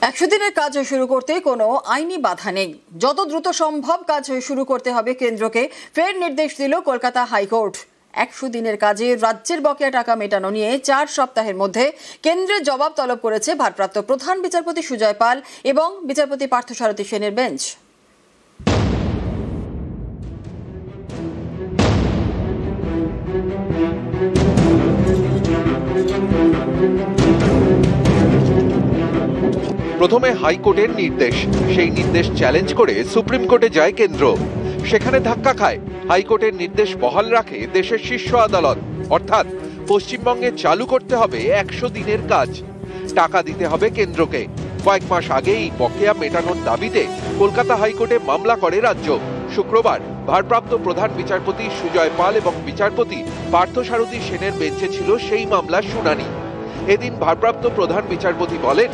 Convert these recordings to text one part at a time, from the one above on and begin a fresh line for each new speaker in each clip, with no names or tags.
100 দিনের কাজ শুরু করতে কোনো আইনি বাধা নেই। যত দ্রুত সম্ভব কাজ শুরু করতে হবে কেন্দ্রকে ফের নির্দেশ দিল কলকাতা হাইকোর্ট। 100 দিনের কাজে রাজ্যের বকেয়া টাকা মেটানো নিয়ে 4 সপ্তাহের মধ্যে কেন্দ্রের জবাব তলব করেছে ভারপ্রাপ্ত প্রধান বিচারপতি সুজয় পাল এবং বিচারপতি পার্থসারথী সেনের বেঞ্চ।
প্রথমে হাইকোর্টের নির্দেশ, সেই নির্দেশ চ্যালেঞ্জ করে সুপ্রিম কোর্টে যায় কেন্দ্র। সেখানে ধাক্কা খায়। হাইকোর্টের নির্দেশ বহাল রাখে দেশের শীর্ষ আদালত, অর্থাৎ পশ্চিমবঙ্গে চালু করতে হবে 100 দিনের কাজ। টাকা দিতে হবে কেন্দ্রকে। কয়েক মাস আগেই বকেয়া মেটানোর দাবিতে কলকাতা হাইকোর্টে মামলা করে রাজ্য। শুক্রবার ভারপ্রাপ্ত প্রধান বিচারপতি সুজয় পাল এবং বিচারপতি পার্থসারথী সেনের বেঞ্চে ছিল সেই মামলার শুনানি। এদিন ভারপ্রাপ্ত প্রধান বিচারপতি বলেন,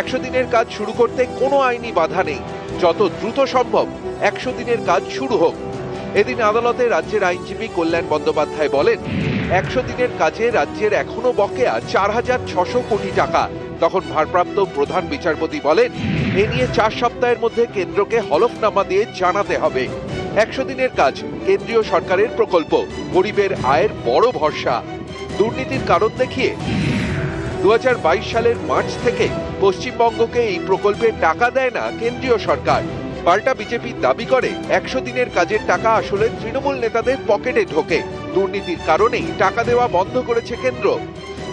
100 দিনের কাজ শুরু করতে কোনো আইনি বাধা নেই, যত দ্রুত সম্ভব 100 দিনের কাজ শুরু হোক। এদিন আদালতে রাজ্যের আইনজীবী কল্যাণ বন্দ্যোপাধ্যায় বলেন, 100 দিনের কাজে রাজ্যের এখনো বকেয়া 4600 কোটি টাকা। তখন ভারপ্রাপ্ত প্রধান বিচারপতি বলেন, এ নিয়ে 4 সপ্তাহের মধ্যে কেন্দ্রকে হলফনামা দিয়ে জানাতে হবে। 100 দিনের কাজ কেন্দ্রীয় সরকারের প্রকল্প, গরিবের আয়ের বড় ভরসা। দুর্নীতির কারণ দেখিয়ে 2022 সালের মার্চ থেকে পশ্চিমবঙ্গকে এই প্রকল্পে টাকা দেয় না কেন্দ্রীয় সরকার। পাল্টা বিজেপি দাবি করে 100 দিনের কাজের টাকা আসলে তৃণমূল নেতাদের পকেটে ঢোকে। দুর্নীতির কারণেই টাকা দেওয়া বন্ধ করেছে কেন্দ্র।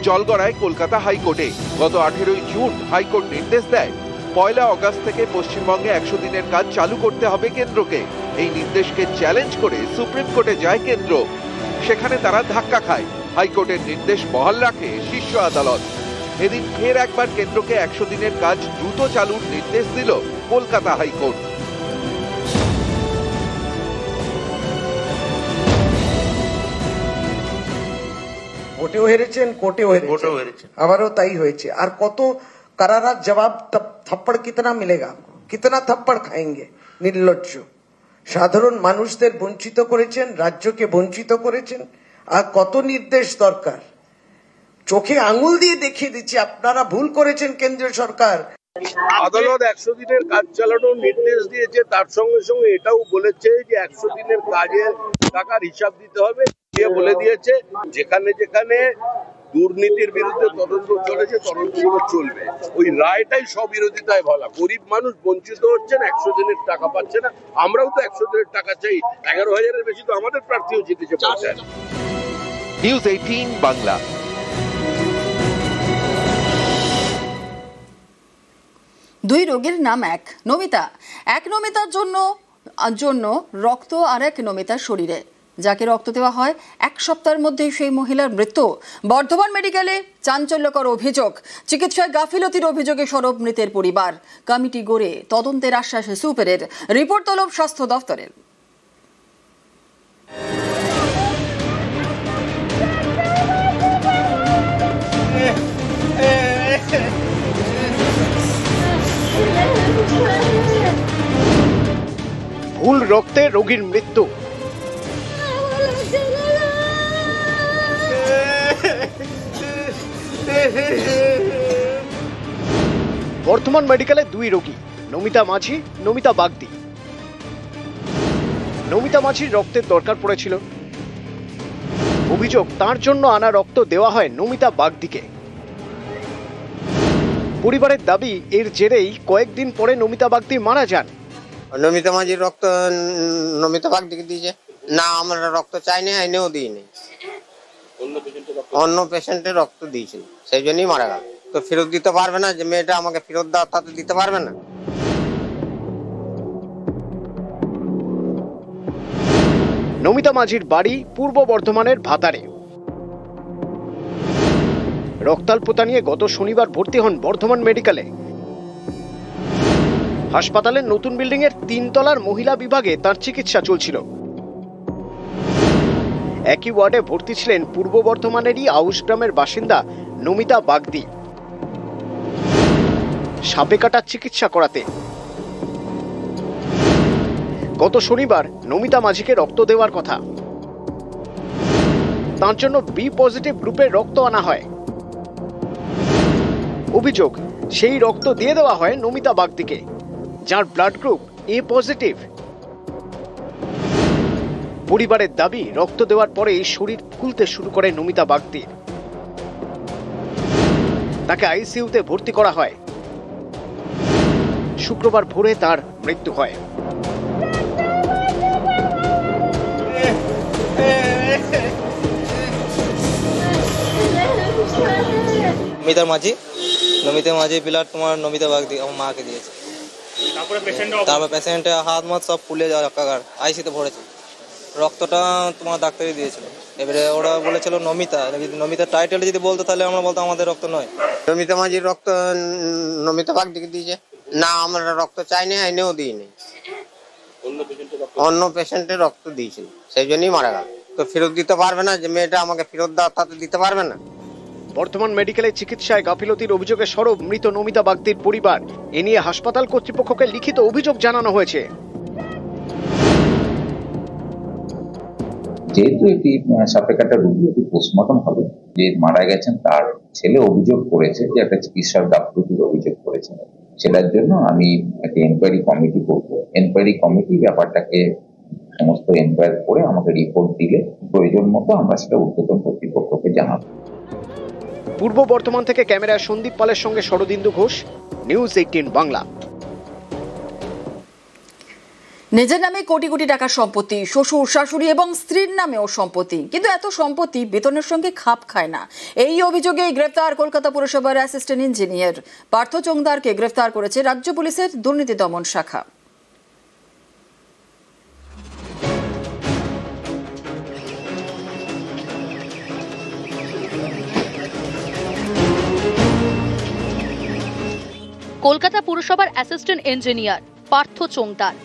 জল গড়ায় কলকাতা হাইকোর্টে। গত 18 জুন হাইকোর্ট নির্দেশ দেয়, 1 আগস্ট থেকে পশ্চিমবঙ্গে 100 দিনের কাজ চালু করতে হবে কেন্দ্রকে। এই নির্দেশকে চ্যালেঞ্জ করে সুপ্রিম কোর্টে যায় কেন্দ্র। সেখানে তারা ধাক্কা খায়। হাইকোর্টের নির্দেশ বহাল রাখে শীর্ষ আদালত। এদিন ফের একবার কেন্দ্রকে 100 দিনের কাজ দ্রুত চালুর নির্দেশ দিল কলকাতা হাইকোর্ট।
কোর্টেও হেরেছেন, কোর্টেও হেরেছেন, আবারও তাই হয়েছে। আর কত करारा जवाब थप्पड़ कितना मिलेगा, कितना थप्पड़ खाएंगे? निर्लज्ज সাধারণ মানুষদের বঞ্চিত করেছেন, রাজ্যকে বঞ্চিত করেছেন। আর কত নির্দেশ দরকার? চোখে আঙুল দিয়ে দেখিয়ে দিচ্ছি আপনারা ভুল করেছেন কেন্দ্রীয় সরকার।
আদালত 100 দিনের কাজ চালানোর নির্দেশ দিয়েছে, তার সঙ্গে সঙ্গে এটাও বলেছে যে 100 দিনের কাজের টাকার হিসাব দিতে হবে। বলে দিয়েছে যেখানে যেখানে দুর্নীতির বিরুদ্ধে তদন্ত চলেছে তদন্তগুলো চলবে। ওই রায়টাই স্ববিরোধিতায় বলা। গরিব মানুষ বঞ্চিত হচ্ছেন, 100 দিনের টাকা পাচ্ছে না। আমরাও তো 100 দিনের টাকা চাই। 11,000-এর বেশি তো আমাদের প্রার্থীও জিতেছে।
নিউজ 18 বাংলা।
দুই রোগীর নাম এক। নমিতা, এক নমিতার জন্য রক্ত আর এক নমিতার শরীরে। যাকে রক্ত দেওয়া হয় 1 সপ্তাহের মধ্যেই সেই মহিলার মৃত্যু। বর্ধমান মেডিকেলে চাঞ্চল্যকর অভিযোগ। চিকিৎসায় গাফিলতির অভিযোগে সরব মৃতের পরিবার। কমিটি গড়ে তদন্তের আশ্বাস সুপেরের। রিপোর্ট তলব স্বাস্থ্য দফতরের।
ভুল রক্তে রোগীর মৃত্যু। বর্ধমান মেডিকেলে 2 রোগী, নমিতা মাঝি, নমিতা বাগদি। নমিতা মাঝির রক্তের দরকার পড়েছিল। অভিযোগ, তার জন্য আনা রক্ত দেওয়া হয় নমিতা বাগদিকে। পরিবারের দাবি, এর জেরেই কয়েকদিন পরে নমিতা বাগদি মারা যান।
নমিতা মাঝির রক্ত নমিতা বাগদিকে দিয়েছে না, আমরা রক্ত চাইনি, আইনেও দিইনি। অন্য পেশেন্টের রক্ত দিয়েছিল, সেই জন্যই মারা গেল। তো ফেরত দিতে পারবে না, যে মেয়েটা আমাকে ফেরত দাও, তা তো দিতে পারবে না।
নমিতা মাঝির বাড়ি পূর্ব বর্ধমানের ভাতারে। রক্তাল্পতা নিয়ে গত শনিবার ভর্তি হন বর্ধমান মেডিকেলে। হাসপাতালের নতুন বিল্ডিং এর 3 তলার মহিলা বিভাগে তার চিকিৎসা চলছিল। একই ওয়ার্ডে ভর্তি ছিলেন পূর্ব বর্ধমানেরই আউশ গ্রামের বাসিন্দা নমিতা বাগদি। সাপে কাটার চিকিৎসা করাতে গত শনিবার নমিতা মাঝিকে রক্ত দেওয়ার কথা। তার জন্য বি পজিটিভ গ্রুপের রক্ত আনা হয়। অভিযোগ, সেই রক্ত দিয়ে দেওয়া হয় নমিতা বাগদিকে, যার ব্লাড গ্রুপ এ পজিটিভ। পরিবারের দাবি, রক্ত দেওয়ার পরেই শরীর ফুলতে শুরু করে নমিতা বাগদির। তাকে আইসিইউতে ভর্তি করা হয়। শুক্রবার ভোরে তার মৃত্যু হয়।
নমিতা মাঝি ব্লাড তোমার নমিতা বাগদি আমার মাকে দিয়েছে। তারপর পেশেন্টের হাত মাত সব ফুলে যাওয়া একাকার, আইসিতে ভরেছে। রক্তটা তোমার ডাক্তারই দিয়েছিল। এবারে ওরা বলেছিল নমিতা টাইটেলটা যদি বলতো তাহলে আমরা বলতাম আমাদের রক্ত নয়।
নমিতা মাঝির রক্ত নমিতা বাগদিকে দিয়েছে। না, আমরা রক্ত চাইনি, আইনেও দিইনি। অন্য পেশেন্টের রক্ত দিয়েছিল, সেই জন্যই মারা গেল। তো ফেরত দিতে পারবে না, যে মেয়েটা আমাকে ফেরত দাও, তা তো দিতে পারবে না।
বর্তমান মেডিকেলে চিকিৎসায় গাফিলতির অভিযোগে সরব মৃত নমিতা বাগদির পরিবার। এ নিয়ে হাসপাতাল কর্তৃপক্ষকে লিখিত অভিযোগ জানানো হয়েছে।
যেহেতু এটি সাপেক্ষাটা রুগী, এটি পোস্টমর্টম হবে। যে মারা গেছেন তার ছেলে অভিযোগ করেছে যে একটা চিকিৎসার গাফিলতির অভিযোগ করেছেন। সেটার জন্য আমি একটা এনকোয়ারি কমিটি করব। এনকোয়ারি কমিটি ব্যাপারটাকে সমস্ত এনকোয়ারি করে আমাকে রিপোর্ট দিলে প্রয়োজন মতো আমরা সেটা ঊর্ধ্বতন কর্তৃপক্ষকে জানাবো।
পূর্ব বর্ধমান থেকে ক্যামেরায় সন্দীপ পালের সঙ্গে শরদিন্দু ঘোষ, নিউজ 18 বাংলা।
নিজের নামে কোটি কোটি টাকার সম্পত্তি, শ্বশুর শাশুড়ি এবং স্ত্রীর নামেও সম্পত্তি, কিন্তু এত সম্পত্তি বেতনের সঙ্গে খাপ খায় না। এই অভিযোগে গ্রেফতার কলকাতা পুরসভার অ্যাসিস্ট্যান্ট ইঞ্জিনিয়ার পার্থ চোংদারকে গ্রেফতার করেছে রাজ্য পুলিশের দুর্নীতি দমন শাখা।
কলকাতা পুরসভার অ্যাসিস্ট্যান্ট ইঞ্জিনিয়ার পার্থ চোংদার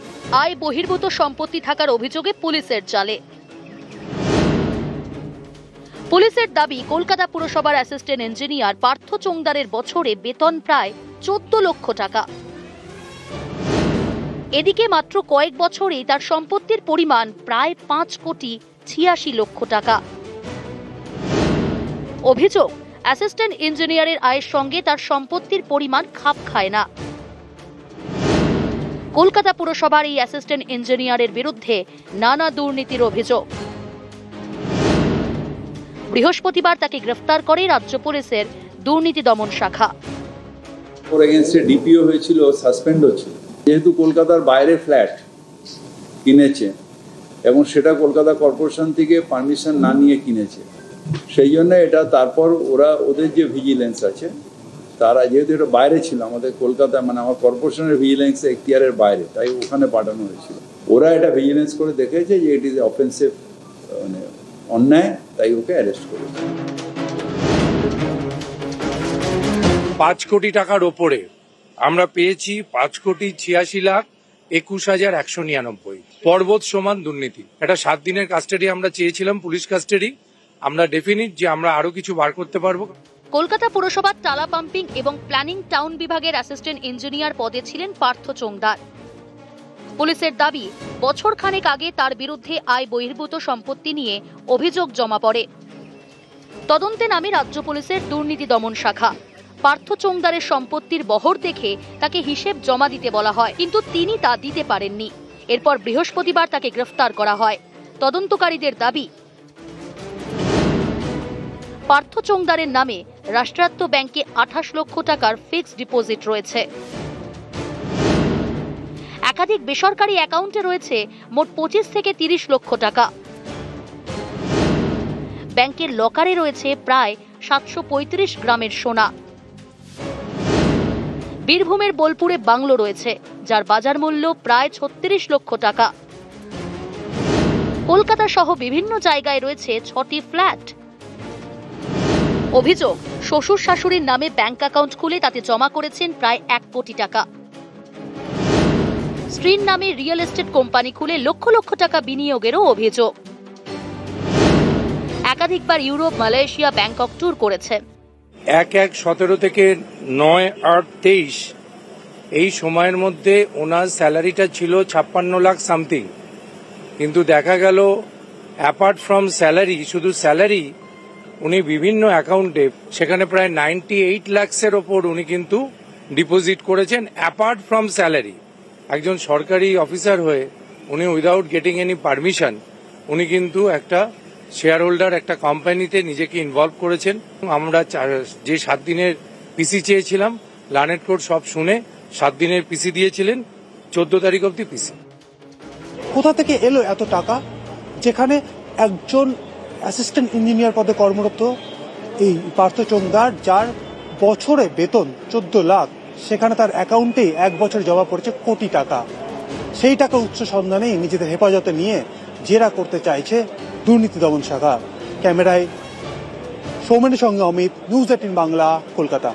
আয় বহির্ভূত সম্পত্তি থাকার অভিযোগে পুলিশের জালে। পুলিশের দাবি, কলকাতা পুরসভার অ্যাসিস্ট্যান্ট ইঞ্জিনিয়ার পার্থ চোংদারের বছরে বেতন প্রায় 14 লক্ষ টাকা। এদিকে মাত্র কয়েক বছরেই তার সম্পত্তির পরিমাণ প্রায় 5,86,00,000 টাকা। অভিযোগ, অ্যাসিস্ট্যান্ট ইঞ্জিনিয়ারের আয়ের সঙ্গে তার সম্পত্তির পরিমাণ খাপ খায় না। কলকাতা পুরসভার এই অ্যাসিস্ট্যান্ট ইঞ্জিনিয়ারের বিরুদ্ধে নানা দুর্নীতির অভিযোগ। বৃহস্পতিবার তাকে গ্রেফতার করে রাজ্য পুলিশের দুর্নীতি দমন শাখা।
ওর এগেইনস্টে ডিপিও হয়েছিল, সাসপেন্ড হয়েছিল। যেহেতু কলকাতার বাইরে ফ্ল্যাট কিনেছে এবং সেটা কলকাতা কর্পোরেশন থেকে পারমিশন না নিয়ে কিনেছে, সেই জন্য এটা তারপর ওদের যে ভিজিলেন্স আছে তারা, যেহেতু এটা বাইরে ছিল আমাদের কলকাতা, মানে আমার কর্পোরেশনের ভিজিলেন্স এখতিয়ারের বাইরে, তাই ওখানে পাঠানো হয়েছিল। ওরা এটা ভিজিলেন্স করে দেখেছে যে ইট ইজ অফেন্সিভ, মানে অন্যায়, তাই ওকে অ্যারেস্ট করেছে।
5 কোটি টাকার ওপরে আমরা পেয়েছি 5,86,21,199। পর্বত সমান দুর্নীতি। এটা 7 দিনের কাস্টাডি আমরা চেয়েছিলাম, পুলিশ কাস্টাডি। আমরা ডেফিনিট যে আমরা আরো কিছু বার করতে পারবো।
কলকাতা পুরসভার টালা পাম্পিং এবং প্ল্যানিং টাউন বিভাগের অ্যাসিস্ট্যান্ট ইঞ্জিনিয়ার পদে ছিলেন পার্থ চোংদার। পুলিশের দাবি, বছর খানেক আগে তার বিরুদ্ধে আয় বহির্ভূত সম্পত্তি নিয়ে অভিযোগ জমা পড়ে। তদন্তে নামে রাজ্য পুলিশের দুর্নীতি দমন শাখা। পার্থ চোংদারের সম্পত্তির বহর দেখে তাকে হিসেব জমা দিতে বলা হয়, কিন্তু তিনি তা দিতে পারেননি। এরপর বৃহস্পতিবার তাকে গ্রেফতার করা হয়। তদন্তকারীদের দাবি, পার্থ চোংদারের নামে রাষ্ট্রায়ত্ত ব্যাংকে 28 লক্ষ টাকার ফিক্সড ডিপোজিট রয়েছে। একাধিক বেসরকারি অ্যাকাউন্টে রয়েছে মোট 25 থেকে 30 লক্ষ টাকা। ব্যাংকের লকারে রয়েছে প্রায় 735 গ্রামের সোনা। বীরভূমের বোলপুরে বাংলো রয়েছে, যার বাজার মূল্য প্রায় 36 লক্ষ টাকা। কলকাতা সহ বিভিন্ন জায়গায় রয়েছে 6টি ফ্ল্যাট। অভিযোগ, শ্বশুর শাশুড়ির নামে ব্যাংক অ্যাকাউন্ট খুলে তাতে জমা করেছেন প্রায় 1 কোটি টাকা। স্ত্রীর নামে রিয়েল এস্টেট কোম্পানি খুলে লক্ষ লক্ষ টাকা বিনিয়োগেরও অভিযোগ। একাধিকবার ইউরোপ, মালয়েশিয়া, ব্যাংকক ট্যুর করেছে।
1/1/17 থেকে 9/8/23 এই সময়ের মধ্যে ওনার স্যালারিটা ছিল 56 লাখ সামথিং, কিন্তু দেখা গেল অ্যাপার্ট ফ্রম স্যালারি, শুধু স্যালারি উনি বিভিন্ন অ্যাকাউন্টে সেখানে প্রায় 98 লাখসের ওপর উনি কিন্তু ডিপোজিট করেছেন অ্যাপার্ট ফ্রম স্যালারি। একজন সরকারি অফিসার হয়ে উনি উইদাউট গেটিং এনি পারমিশন উনি কিন্তু একটা শেয়ার হোল্ডার একটা কোম্পানিতে নিজেকে ইনভলভ করেছেন। আমরা যে 7 দিনের পিসি চেয়েছিলাম লার্নেড কোর্ট সব শুনে 7 দিনের পিসি দিয়েছিলেন, 14 তারিখ অব্দি পিসি।
কোথা থেকে এলো এত টাকা? যেখানে একজন অ্যাসিস্ট্যান্ট ইঞ্জিনিয়ার পদে কর্মরত এই পার্থ চোংদার, যার বছরে বেতন 14 লাখ, সেখানে তার অ্যাকাউন্টেই 1 বছর জমা পড়েছে কোটি টাকা। সেই টাকা উৎস সন্ধানেই নিজেদের হেফাজতে নিয়ে জেরা করতে চাইছে দুর্নীতি দমন শাখা। ক্যামেরায় সৌমেনের সঙ্গে অমিত, নিউজ 18 বাংলা, কলকাতা।